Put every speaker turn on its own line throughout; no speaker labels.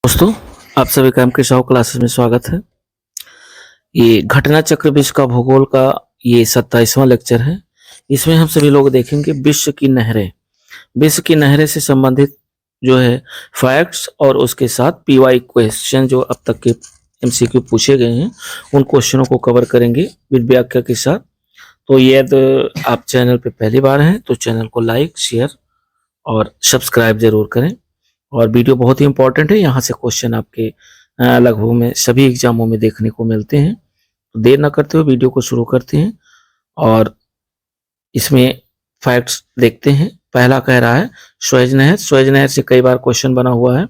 दोस्तों, आप सभी का एमके साहू क्लासेस में स्वागत है। ये घटना चक्र विश्व का भूगोल का ये 27वां लेक्चर है। इसमें हम सभी लोग देखेंगे विश्व की नहरें। विश्व की नहरें से संबंधित जो है फैक्ट्स और उसके साथ पीवाई क्वेश्चन जो अब तक के एमसीक्यू पूछे गए हैं उन क्वेश्चनों को कवर करेंगे विद व्याख्या के साथ। तो यदि आप चैनल पे पहली बार हैं तो चैनल को लाइक, शेयर और सब्सक्राइब जरूर करें। और वीडियो बहुत ही इंपॉर्टेंट है, यहाँ से क्वेश्चन आपके लगभग में सभी एग्जामों में देखने को मिलते हैं। तो देर न करते हुए वीडियो को शुरू करते हैं और इसमें फैक्ट्स देखते हैं। पहला कह रहा है सुएज नहर। सुएज नहर से कई बार क्वेश्चन बना हुआ है।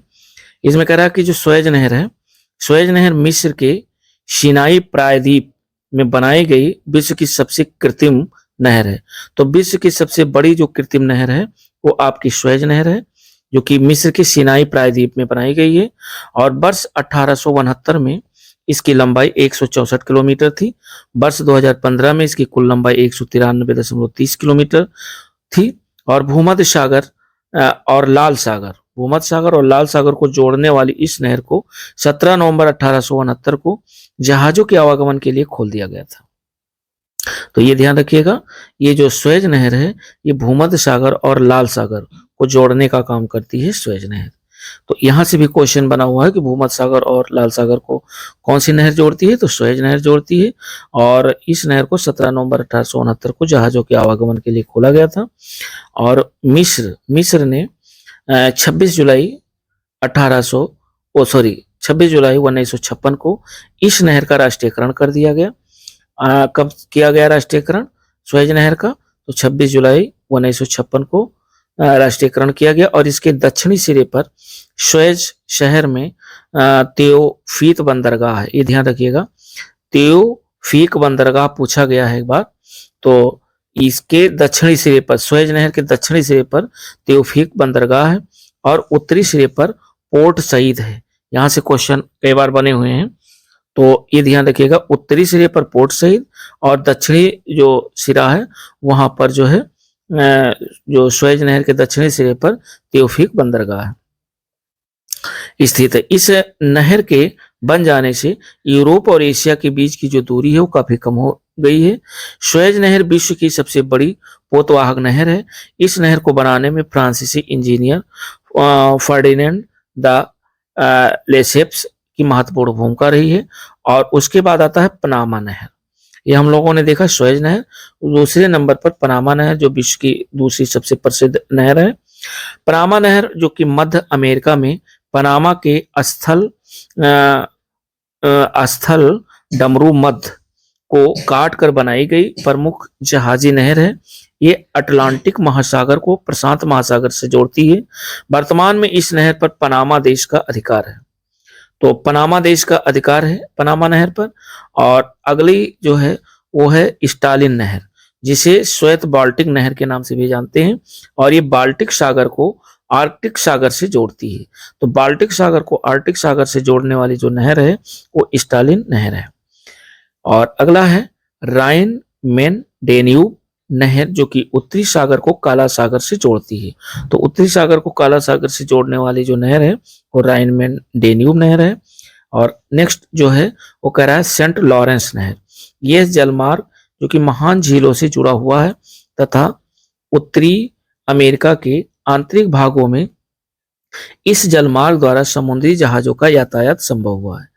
इसमें कह रहा है कि जो सुएज नहर है, सुएज नहर मिस्र के सिनाई प्रायद्वीप में बनाई गई विश्व की सबसे कृत्रिम नहर है। तो विश्व की सबसे बड़ी जो कृत्रिम नहर है वो आपकी सुएज नहर है, जो कि मिस्र के सिनाई प्रायद्वीप में बनाई गई है। और वर्ष 1869 में इसकी लंबाई 164 किलोमीटर थी। वर्ष 2015 में इसकी कुल लंबाई 193.30 किलोमीटर थी। और भूमध्य सागर और लाल सागर, भूमध्य सागर और लाल सागर को जोड़ने वाली इस नहर को 17 नवंबर 1869 को जहाजों के आवागमन के लिए खोल दिया गया था। तो ये ध्यान रखिएगा, ये जो सुएज नहर है ये भूमध्य सागर और लाल सागर को जोड़ने का काम करती है सुएज नहर। तो यहां से भी क्वेश्चन बना हुआ है कि भूमध्य सागर और लाल सागर को कौन सी नहर जोड़ती है, तो सुएज नहर जोड़ती है। और इस नहर को 17 नवंबर 1869 को जहाजों के आवागमन के लिए खोला गया था। और मिस्र ने 26 जुलाई 1956 को इस नहर का राष्ट्रीयकरण कर दिया गया। कब किया गया राष्ट्रीयकरण सुएज नहर का? तो 26 जुलाई 1956 को राष्ट्रीयकरण किया गया। और इसके दक्षिणी सिरे पर सुएज शहर में तेओफीक बंदरगाह है। ये ध्यान रखिएगा, तेओफीक बंदरगाह पूछा गया है एक बार। तो इसके दक्षिणी सिरे पर, सुएज नहर के दक्षिणी सिरे पर तेओफीक बंदरगाह है और उत्तरी सिरे पर पोर्ट सईद है। यहाँ से क्वेश्चन कई बार बने हुए हैं, तो ये ध्यान रखिएगा, उत्तरी सिरे पर पोर्ट सईद और दक्षिणी जो सिरा है वहां पर जो है जो सुएज नहर के दक्षिणी सिरे पर तेओफीक बंदरगाह स्थित है। इस नहर के बन जाने से यूरोप और एशिया के बीच की जो दूरी है वो काफी कम हो गई है। सुएज नहर विश्व की सबसे बड़ी पोतवाहक नहर है। इस नहर को बनाने में फ्रांसीसी इंजीनियर फर्डिनेंड द लेसेप्स की महत्वपूर्ण भूमिका रही है। और उसके बाद आता है पनामा नहर। ये हम लोगों ने देखा सुएज नहर, दूसरे नंबर पर पनामा नहर जो विश्व की दूसरी सबसे प्रसिद्ध नहर है। पनामा नहर जो कि मध्य अमेरिका में पनामा के स्थल डमरू मध्य को काट कर बनाई गई प्रमुख जहाजी नहर है। ये अटलांटिक महासागर को प्रशांत महासागर से जोड़ती है। वर्तमान में इस नहर पर पनामा देश का अधिकार है। तो पनामा देश का अधिकार है पनामा नहर पर। और अगली जो है वो है स्टालिन नहर, जिसे श्वेत बाल्टिक नहर के नाम से भी जानते हैं। और ये बाल्टिक सागर को आर्कटिक सागर से जोड़ती है। तो बाल्टिक सागर को आर्कटिक सागर से जोड़ने वाली जो नहर है वो स्टालिन नहर है। और अगला है राइन मेन डेन्यूब नहर, जो कि उत्तरी सागर को काला सागर से जोड़ती है। तो उत्तरी सागर को काला सागर से जोड़ने वाली जो नहर है वो राइन मेन डेन्यूब नहर है। और नेक्स्ट जो है वो कह रहा है सेंट लॉरेंस नहर। यह जलमार्ग जो कि महान झीलों से जुड़ा हुआ है तथा उत्तरी अमेरिका के आंतरिक भागों में इस जलमार्ग द्वारा समुद्री जहाजों का यातायात संभव हुआ है।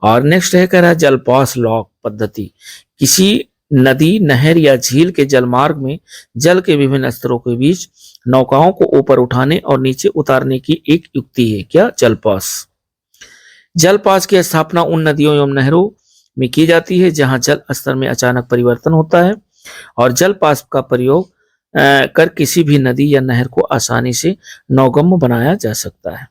और नेक्स्ट है कह रहा है जलपास लॉक पद्धति। किसी नदी, नहर या झील के जलमार्ग में जल के विभिन्न स्तरों के बीच नौकाओं को ऊपर उठाने और नीचे उतारने की एक युक्ति है। क्या? जलपास। जलपास की स्थापना उन नदियों एवं नहरों में की जाती है जहां जल स्तर में अचानक परिवर्तन होता है। और जलपास का प्रयोग कर किसी भी नदी या नहर को आसानी से नौगम्य बनाया जा सकता है।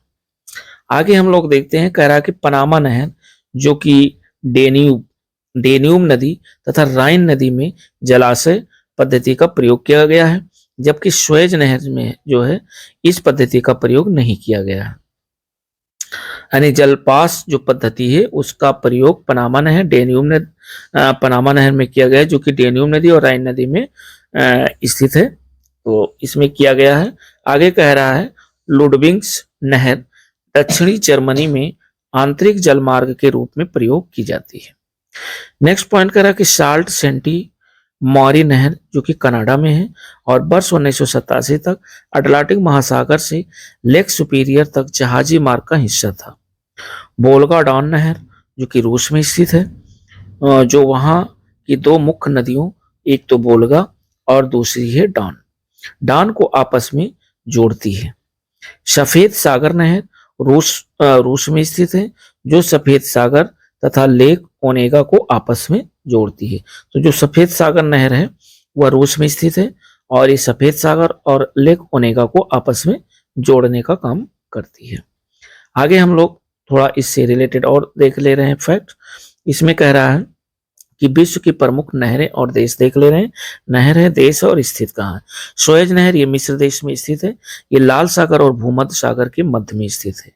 आगे हम लोग देखते हैं, कह रहा है कि पनामा नहर जो कि डेन्यूब नदी तथा राइन नदी में जलाशय पद्धति का प्रयोग किया गया है, जबकि सुएज नहर में जो है इस पद्धति का प्रयोग नहीं किया गया है। यानी जलपास जो पद्धति है उसका प्रयोग पनामा नहर में किया गया है, जो कि डेन्यूब नदी और राइन नदी में स्थित है। तो इसमें किया गया है। आगे कह रहा है लुडविग्स नहर दक्षिणी जर्मनी में आंतरिक जलमार्ग के रूप में प्रयोग की जाती है। नेक्स्ट पॉइंट कह रहा है कि साल्ट सेंटी मॉरी नहर जो कि कनाडा में है और वर्ष 1987 तक अटलांटिक महासागर से लेक सुपीरियर तक जहाजी मार्ग का हिस्सा था। वोल्गा डॉन नहर जो कि रूस में स्थित है, जो वहां की दो मुख्य नदियों, एक तो वोल्गा और दूसरी है डॉन, डॉन को आपस में जोड़ती है। सफेद सागर नहर रूस में स्थित है, जो सफेद सागर तथा लेक ओनेगा को आपस में जोड़ती है। तो जो सफेद सागर नहर है वह रूस में स्थित है और ये सफेद सागर और लेक ओनेगा को आपस में जोड़ने का काम करती है। आगे हम लोग थोड़ा इससे रिलेटेड और देख ले रहे हैं फैक्ट। इसमें कह रहा है कि विश्व की प्रमुख नहरें और देश देख ले रहे हैं। नहर है, देश और स्थित कहाँ है। सुएज नहर ये मिस्र देश में स्थित है, ये लाल सागर और भूमध्य सागर के मध्य में स्थित है।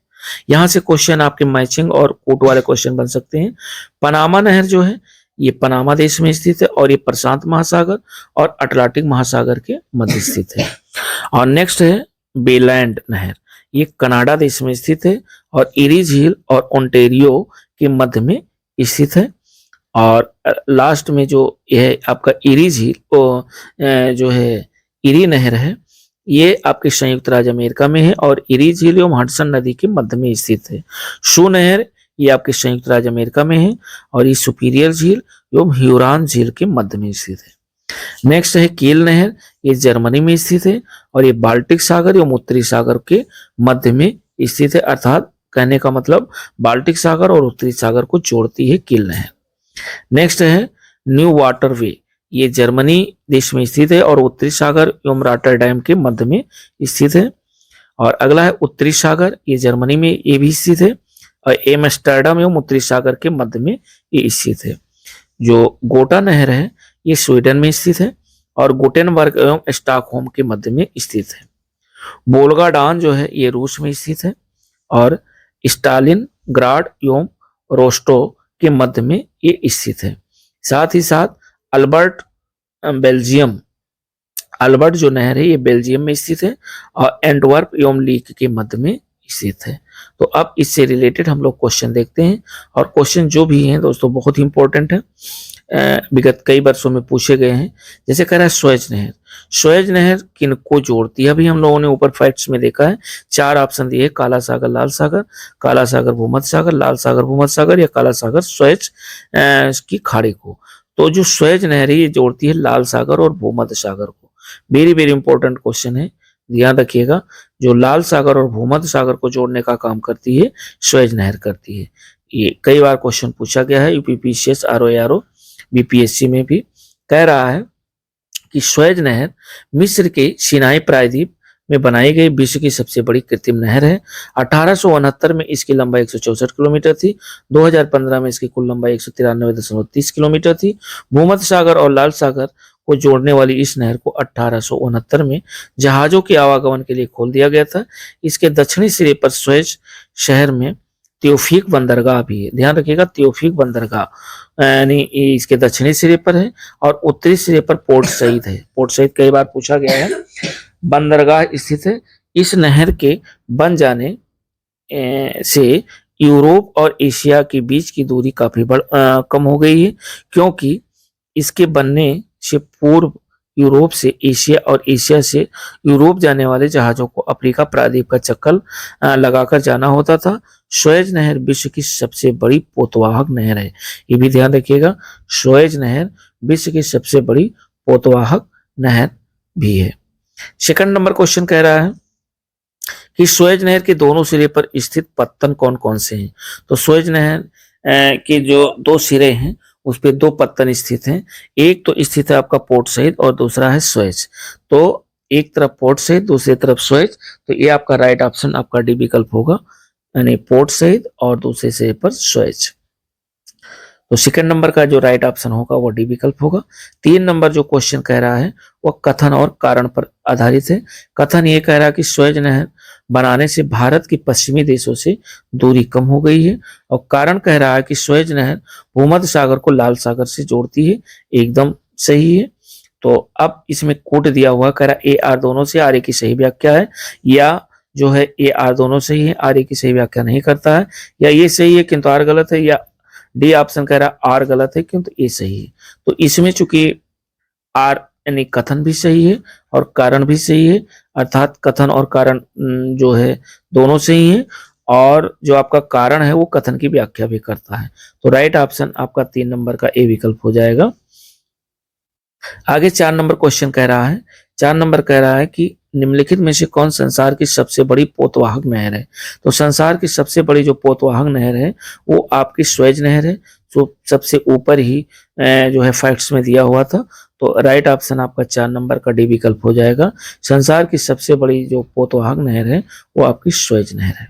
यहां से क्वेश्चन आपके मैचिंग और कोट वाले क्वेश्चन बन सकते हैं। पनामा नहर जो है ये पनामा देश में स्थित है और ये प्रशांत महासागर और अटलांटिक महासागर के मध्य स्थित है। और नेक्स्ट है बेलैंड नहर, ये कनाडा देश में स्थित है और इरी झील और ओंटेरियो के मध्य में स्थित है। और लास्ट में जो यह आपका इरी झील जो है इरी नहर है, ये आपके संयुक्त राज्य अमेरिका में है और इरी झील एवं हडसन नदी के मध्य में स्थित है। शू नहर ये आपके संयुक्त राज्य अमेरिका में है और ये सुपीरियर झील एवं ह्यूरॉन झील के मध्य में स्थित है। नेक्स्ट है कील नहर, ये जर्मनी में स्थित है और ये बाल्टिक सागर एवं उत्तरी सागर के मध्य में स्थित है, अर्थात कहने का मतलब बाल्टिक सागर और उत्तरी सागर को जोड़ती है कील नहर। नेक्स्ट है न्यू वाटर वे, ये जर्मनी देश में स्थित है और उत्तरी सागर एवं रॉटरडैम के मध्य में स्थित है। और अगला है उत्तरी सागर, ये जर्मनी में ये भी स्थित है और एम्स्टर्डम एवं उत्तरी सागर के मध्य में ये स्थित है। जो गोटा नहर है ये स्वीडन में स्थित है और गोटेनबर्ग एवं स्टॉकहोम के मध्य में स्थित है। वोल्गा डॉन जो है ये रूस में स्थित है और स्टालिन ग्राड एवं रोस्टो के मध्य में ये स्थित है। साथ ही साथ अल्बर्ट अल्बर्ट जो नहर है ये बेल्जियम में स्थित है और एंटवर्प एवं लीक के मध्य में स्थित है। तो अब इससे रिलेटेड हम लोग क्वेश्चन देखते हैं और क्वेश्चन जो भी हैं दोस्तों बहुत ही इंपॉर्टेंट है, विगत कई वर्षों में पूछे गए हैं। जैसे कह रहा है सुएज नहर, सुएज नहर किन को जोड़ती है? अभी हम लोगों ने ऊपर फैक्ट्स में देखा है, चार ऑप्शन दिए, काला सागर लाल सागर, काला सागर भूमध्य सागर, लाल सागर भूमध्य सागर या काला सागर सुएज की खाड़ी को। तो जो सुएज नहर है ये जोड़ती है लाल सागर और भूमध्य सागर को। वेरी वेरी इंपॉर्टेंट क्वेश्चन है, ध्यान रखिएगा। जो लाल सागर और भूमध्य सागर को जोड़ने का काम करती है सुएज नहर करती है। ये कई बार क्वेश्चन पूछा गया है यूपीपीसीएस, आरओ, बीपीएससी में भी। कह रहा है कि सुएज नहर मिस्र के सिनाई प्रायद्वीप में बनाई गई विश्व की सबसे बड़ी कृत्रिम नहर है। 1869 में इसकी लंबाई 164 किलोमीटर थी। 2015 में इसकी कुल लंबाई 193.30 किलोमीटर थी। भूमध्य सागर और लाल सागर को जोड़ने वाली इस नहर को 1869 में जहाजों के आवागमन के लिए खोल दिया गया था। इसके दक्षिणी सिरे पर सुएज शहर में त्योफिक बंदरगाह भी है। ध्यान रखिएगा, त्योफिक बंदरगाह यानी इसके दक्षिणी सिरे पर है और उत्तरी सिरे पर पोर्ट सईद है। पोर्ट सईद कई बार पूछा गया है। बंदरगाह स्थित है। इस नहर के बन जाने से यूरोप और एशिया के बीच की दूरी काफी कम हो गई है, क्योंकि इसके बनने से पूर्व यूरोप से एशिया और एशिया से यूरोप जाने वाले जहाजों को अफ्रीका प्रायद्वीप का चक्कर लगाकर जाना होता था। सुएज नहर विश्व की सबसे बड़ी पोतवाहक नहर है, ये भी ध्यान रखिएगा। सुएज नहर विश्व की सबसे बड़ी पोतवाहक नहर भी है। सेकंड नंबर क्वेश्चन कह रहा है कि सुएज नहर के दोनों सिरे पर स्थित पत्तन कौन कौन से हैं? तो सुएज नहर के जो दो सिरे हैं उस पे दो पत्तन स्थित हैं। एक तो स्थित है आपका पोर्ट सईद और दूसरा है सुएज। तो एक तरफ पोर्ट सईद, दूसरी तरफ सुएज। तो ये आपका राइट ऑप्शन आपका डी विकल्प होगा, यानी पोर्ट सईद और दूसरे सिरे पर सुएज। तो सेकंड नंबर का जो राइट ऑप्शन होगा वो डी विकल्प होगा। 3 नंबर जो क्वेश्चन कह रहा है वो कथन और कारण पर आधारित है। कथन ये कह रहा है कि सुएज नहर बनाने से भारत की पश्चिमी देशों से दूरी कम हो गई है, और कारण कह रहा है कि सुएज नहर भूमध्य सागर को लाल सागर से जोड़ती है। एकदम सही है। तो अब इसमें कोट दिया हुआ कह रहा ए आर दोनों से, आर ए की सही व्याख्या है या जो है ए आर दोनों सही है, आर ए की सही व्याख्या नहीं करता है, या ये सही है किंतु आर गलत है, या डी ऑप्शन कह रहा है आर गलत है किंतु ए सही है। तो इसमें चूंकि आर यानी कथन भी सही है और कारण भी सही है, अर्थात कथन और कारण जो है दोनों सही है, और जो आपका कारण है वो कथन की व्याख्या भी करता है। तो राइट ऑप्शन आपका 3 नंबर का ए विकल्प हो जाएगा। आगे 4 नंबर क्वेश्चन कह रहा है, 4 नंबर कह रहा है कि निम्नलिखित में से कौन संसार की सबसे बड़ी पोतवाहक नहर है। तो संसार की सबसे बड़ी जो पोतवाहक नहर है वो आपकी स्वेज नहर है, जो सबसे ऊपर ही जो है फैक्ट्स में दिया हुआ था। तो राइट ऑप्शन आपका 4 नंबर का डी विकल्प हो जाएगा। संसार की सबसे बड़ी जो पोतवाहक नहर है वो आपकी स्वेज नहर है।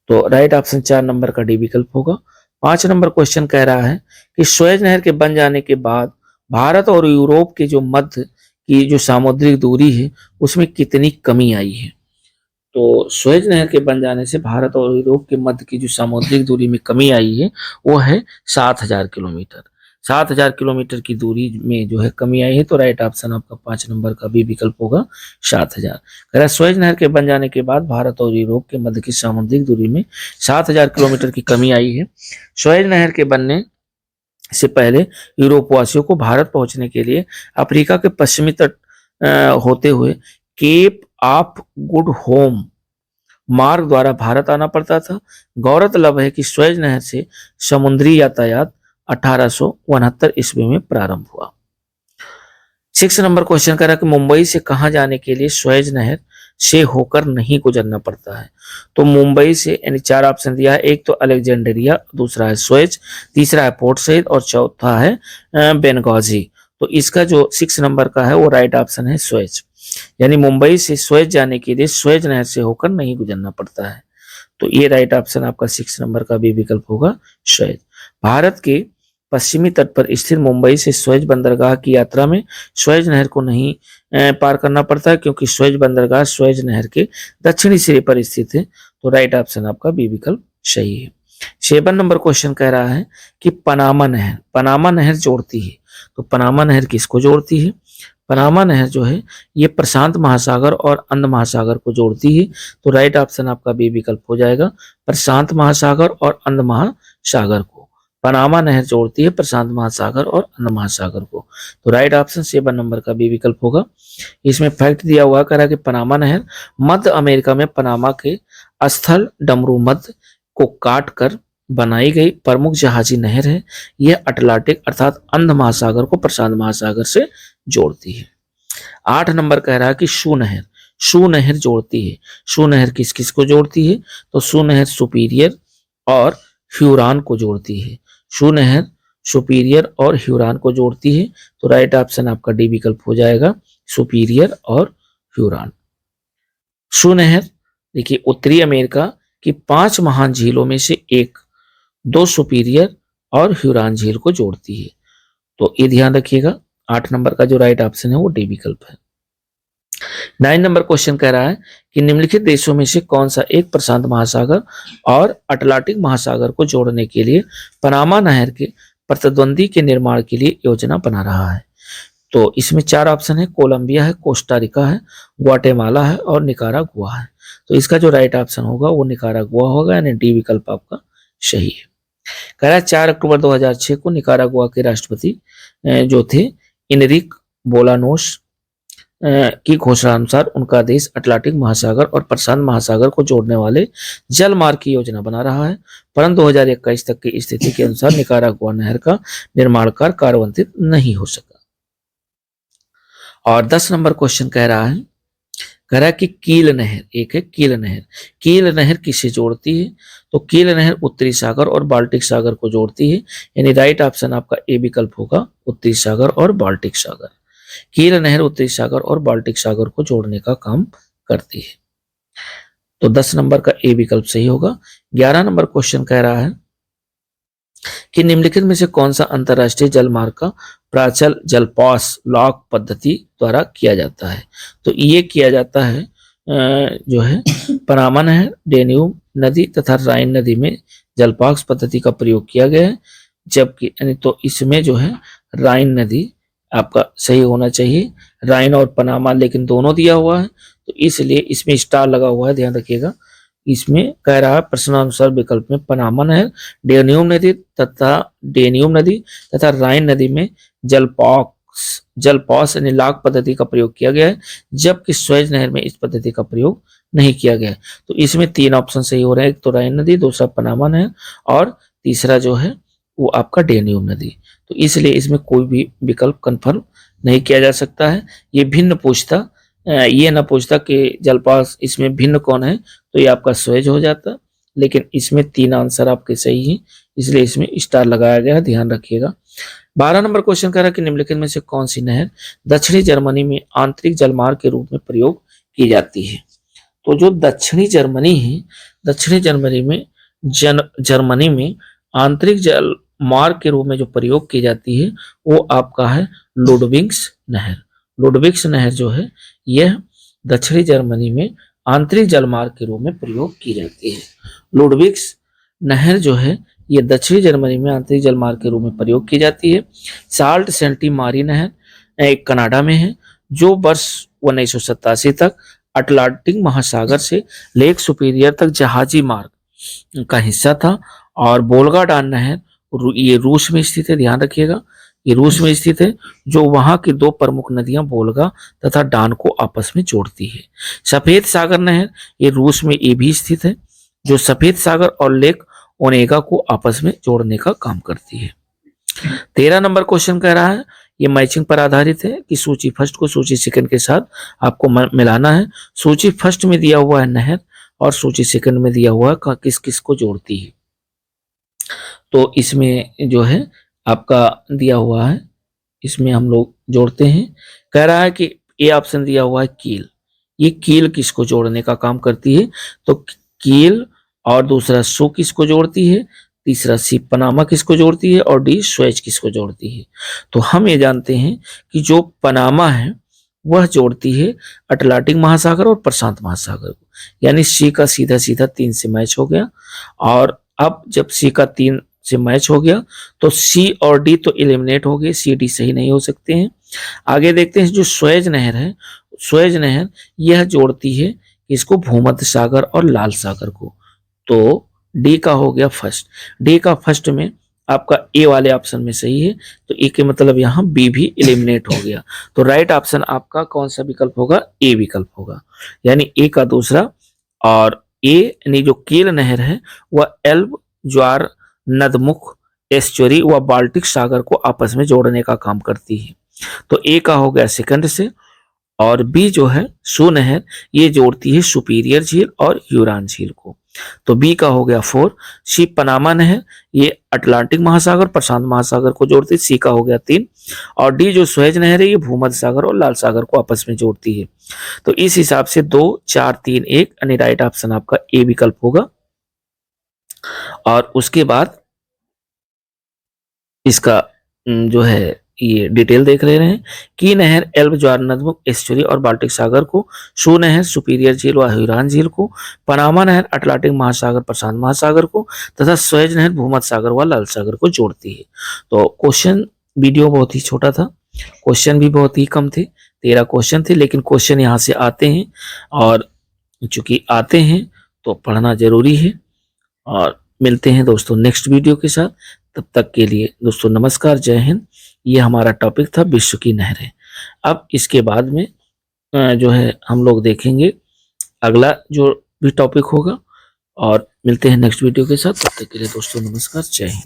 तो राइट ऑप्शन 4 नंबर का डी विकल्प होगा। 5 नंबर क्वेश्चन कह रहा है कि स्वेज नहर के बन जाने के बाद भारत और यूरोप के जो मध्य की जो सामुद्रिक दूरी है उसमें कितनी कमी आई है। तो स्वेज नहर के बन जाने से भारत और यूरोप के मध्य की जो सामुद्रिक दूरी में कमी आई है वो है 7000 किलोमीटर। 7000 किलोमीटर की दूरी में जो है कमी आई है। तो राइट ऑप्शन आपका 5 नंबर का भी विकल्प होगा 7000। अगर स्वेज नहर के बन जाने के बाद भारत और यूरोप के मध्य की सामुद्रिक दूरी में 7000 किलोमीटर की कमी आई है। स्वेज नहर के बनने से पहले यूरोप वासियों को भारत पहुंचने के लिए अफ्रीका के पश्चिमी तट होते हुए केप ऑफ गुड होम मार्ग द्वारा भारत आना पड़ता था। गौरतलब है कि स्वेज नहर से समुद्री यातायात 1869 ईस्वी में प्रारंभ हुआ। 6 नंबर क्वेश्चन कर रहा है कि मुंबई से कहां जाने के लिए स्वेज नहर से होकर नहीं गुजरना पड़ता है। तो मुंबई से यानी 4 ऑप्शन दिया है, एक तो अलेक्जेंड्रिया, दूसरा है स्वेज, तीसरा है पोर्ट सईद और चौथा है बेनगाजी। तो इसका जो 6 नंबर का है वो राइट ऑप्शन है स्वेज, यानी मुंबई से स्वेज जाने के लिए स्वेज नहर से होकर नहीं गुजरना पड़ता है। तो ये राइट ऑप्शन आपका 6 नंबर का भी विकल्प होगा स्वेज। भारत के पश्चिमी तट पर स्थित मुंबई से स्वेज बंदरगाह की यात्रा में स्वेज नहर को नहीं पार करना पड़ता है, क्योंकि स्वेज बंदरगाह स्वेज नहर के दक्षिणी सिरे पर स्थित है। तो राइट ऑप्शन आपका बी विकल्प सही है। 7 नंबर क्वेश्चन कह रहा है कि पनामा नहर जोड़ती है। तो पनामा नहर किसको जोड़ती है। पनामा नहर जो है ये प्रशांत महासागर और अंध महासागर को जोड़ती है। तो राइट ऑप्शन आपका बी विकल्प हो जाएगा, प्रशांत महासागर और अंध महासागर को पनामा नहर जोड़ती है, प्रशांत महासागर और अंध महासागर को। तो राइट ऑप्शन 7 नंबर का बी विकल्प होगा। इसमें फैक्ट दिया हुआ कह रहा कि पनामा नहर मध्य अमेरिका में पनामा के स्थल डमरू मध्य को काट कर बनाई गई प्रमुख जहाजी नहर है। यह अटलांटिक अर्थात अंध महासागर को प्रशांत महासागर से जोड़ती है। 8 नंबर कह रहा है कि शू नहर जोड़ती है। शू नहर किस किस को जोड़ती है। तो शू नहर सुपीरियर और ह्यूरॉन को जोड़ती है। शू नहर सुपीरियर और ह्यूरॉन को जोड़ती है। तो राइट ऑप्शन आपका डी विकल्प हो जाएगा, सुपीरियर और ह्यूरॉन। शू नहर देखिए उत्तरी अमेरिका की 5 महान झीलों में से एक, 2 सुपीरियर और ह्यूरॉन झील को जोड़ती है। तो ये ध्यान रखिएगा, 8 नंबर का जो राइट ऑप्शन है वो डी विकल्प है। 9 नंबर क्वेश्चन कह रहा है कि निम्नलिखित देशों में से कौन सा एक प्रशांत महासागर और अटलांटिक महासागर को जोड़ने के लिए पनामा नहर के प्रतिद्वंदी के निर्माण के लिए योजना बना रहा है। तो इसमें 4 ऑप्शन है, कोलंबिया है, कोस्टा रिका है, ग्वाटेमाला है और निकारागुआ है। तो इसका जो राइट ऑप्शन होगा वो निकारागुआ होगा, यानी डी विकल्प आपका सही है। कह रहा है 4 अक्टूबर 2006 को निकारागुआ के राष्ट्रपति जो थे इनरिक बोलानोस की घोषणा अनुसार उनका देश अटलांटिक महासागर और प्रशांत महासागर को जोड़ने वाले जल मार्ग की योजना बना रहा है, परंतु 2021 तक की स्थिति के अनुसार निकारागुआ नहर का निर्माण कार्य कार्यान्वित नहीं हो सका। और 10 नंबर क्वेश्चन कह रहा है कि कील नहर, एक है कील नहर किसे जोड़ती है। तो कील नहर उत्तरी सागर और बाल्टिक सागर को जोड़ती है, यानी राइट ऑप्शन आपका ए विकल्प होगा, उत्तरी सागर और बाल्टिक सागर। कील नहर उत्तरी सागर और बाल्टिक सागर को जोड़ने का काम करती है। तो 10 नंबर का ए विकल्प सही होगा। 11 नंबर क्वेश्चन कह रहा है कि निम्नलिखित में से कौन सा अंतरराष्ट्रीय जल मार्ग का प्राचल जलपास लॉक पद्धति द्वारा किया जाता है। तो ये किया जाता है जो है पनामा नहर, डेन्यूब नदी तथा राइन नदी में जलपास पद्धति का प्रयोग किया गया है, जबकि तो इसमें जो है राइन नदी आपका सही होना चाहिए, राइन और पनामा लेकिन दोनों दिया हुआ है, तो इसलिए इसमें स्टार लगा हुआ है, ध्यान रखिएगा। इसमें कह रहा है प्रश्नानुसार विकल्प में पनामा नहर, डेनियम नदी तथा राइन नदी में जलपॉस यानी लाग पद्धति का प्रयोग किया गया है, जबकि स्वेज नहर में इस पद्धति का प्रयोग नहीं किया गया है। तो इसमें 3 ऑप्शन सही हो रहे हैं, एक तो राइन नदी, दूसरा पनामा नहर और तीसरा जो है वो आपका डेनियम नदी। तो इसलिए इसमें कोई भी विकल्प कंफर्म नहीं किया जा सकता है। ये भिन्न पूछता, ये ना पूछता कि जलपास इसमें भिन्न कौन है, तो ये आपका स्वेज हो जाता। लेकिन इसमें 3 आंसर आपके सही हैं, इसलिए इसमें स्टार लगाया गया, ध्यान रखिएगा। 12 नंबर क्वेश्चन कह रहा है कि निम्नलिखित में से कौन सी नहर दक्षिणी जर्मनी में आंतरिक जलमार्ग के रूप में प्रयोग की जाती है। तो जो दक्षिणी जर्मनी है, दक्षिणी जर्मनी में आंतरिक जल मार्ग के रूप में जो प्रयोग की जाती है वो आपका है लुडविग्स नहर। लुडविग्स नहर जो है यह दक्षिणी जर्मनी में आंतरिक जलमार्ग के रूप में प्रयोग की जाती है। लुडविग्स नहर जो है ये दक्षिणी जर्मनी में आंतरिक जलमार्ग के रूप में प्रयोग की जाती है। साल्ट सेंटी मारी नहर एक कनाडा में है, जो वर्ष 1987 तक अटलांटिक महासागर से लेक सुपीरियर तक जहाजी मार्ग का हिस्सा था। और बोल्गा डान नहर ये रूस में स्थित है, ध्यान रखिएगा, ये रूस में स्थित है, जो वहां की 2 प्रमुख नदियां बोल्गा तथा डान को आपस में जोड़ती है। सफेद सागर नहर ये रूस में ये भी स्थित है, जो सफेद सागर और लेक ओनेगा को आपस में जोड़ने का काम करती है। 13 नंबर क्वेश्चन कह रहा है, ये मैचिंग पर आधारित है कि सूची फर्स्ट को सूची सेकंड के साथ आपको मिलाना है। सूची फर्स्ट में दिया हुआ है नहर और सूची सेकंड में दिया हुआ है किस किस को जोड़ती है। तो इसमें जो है आपका दिया हुआ है, इसमें हम लोग जोड़ते हैं। कह रहा है कि ए ऑप्शन दिया हुआ है कील, ये कील किसको जोड़ने का काम करती है, तो कील और दूसरा सो किसको जोड़ती है, तीसरा सी पनामा किसको जोड़ती है और डी स्वेज किसको जोड़ती है। तो हम ये जानते हैं कि जो पनामा है वह जोड़ती है अटलांटिक महासागर और प्रशांत महासागर को, यानी सी का सीधा सीधा 3 से मैच हो गया। और अब जब सी का 3 से मैच हो गया तो सी और डी तो एलिमिनेट हो गए, सी डी सही नहीं हो सकते हैं। आगे देखते हैं जो स्वेज नहर है, स्वेज नहर यह जोड़ती है इसको भूमध्य सागर और लाल सागर को। तो डी का हो गया फर्स्ट, डी का फर्स्ट में आपका ए वाले ऑप्शन में सही है, तो ए के मतलब यहाँ बी भी एलिमिनेट हो गया। तो राइट ऑप्शन आपका कौन सा विकल्प होगा, ए विकल्प होगा, यानी ए का दूसरा। और ए यानी जो कील नहर है वह एल्ब, ज्वार, नदमुख, एस्चुरी व बाल्टिक सागर को आपस में जोड़ने का काम करती है। तो ए का हो गया सेकंड से। और बी जो है सू नहर ये जोड़ती है सुपीरियर झील और यूरान झील को, तो बी का हो गया 4। सी पनामा नहर ये अटलांटिक महासागर प्रशांत महासागर को जोड़ती है, सी का हो गया 3। और डी जो स्वेज नहर है ये भूमध्य सागर और लाल सागर को आपस में जोड़ती है। तो इस हिसाब से 2 4 3 1 यानी राइट ऑप्शन आपका ए विकल्प होगा। और उसके बाद इसका जो है ये डिटेल देख ले रहे हैं कि नहर एल्ब, ज्वार, नदमुख, एस्चुरी और बाल्टिक सागर को, सू नहर सुपीरियर झील व ह्यूरॉन झील को, पनामा नहर अटलांटिक महासागर प्रशांत महासागर को तथा स्वेज नहर भूमध्य सागर व लाल सागर को जोड़ती है। तो क्वेश्चन वीडियो बहुत ही छोटा था, क्वेश्चन भी बहुत ही कम थे, 13 क्वेश्चन थे, लेकिन क्वेश्चन यहाँ से आते हैं और चूंकि आते हैं तो पढ़ना जरूरी है। और मिलते हैं दोस्तों नेक्स्ट वीडियो के साथ, तब तक के लिए दोस्तों नमस्कार, जय हिंद। ये हमारा टॉपिक था विश्व की नहरें। अब इसके बाद में जो है हम लोग देखेंगे अगला जो भी टॉपिक होगा, और मिलते हैं नेक्स्ट वीडियो के साथ, तब तक के लिए दोस्तों नमस्कार, जय हिंद।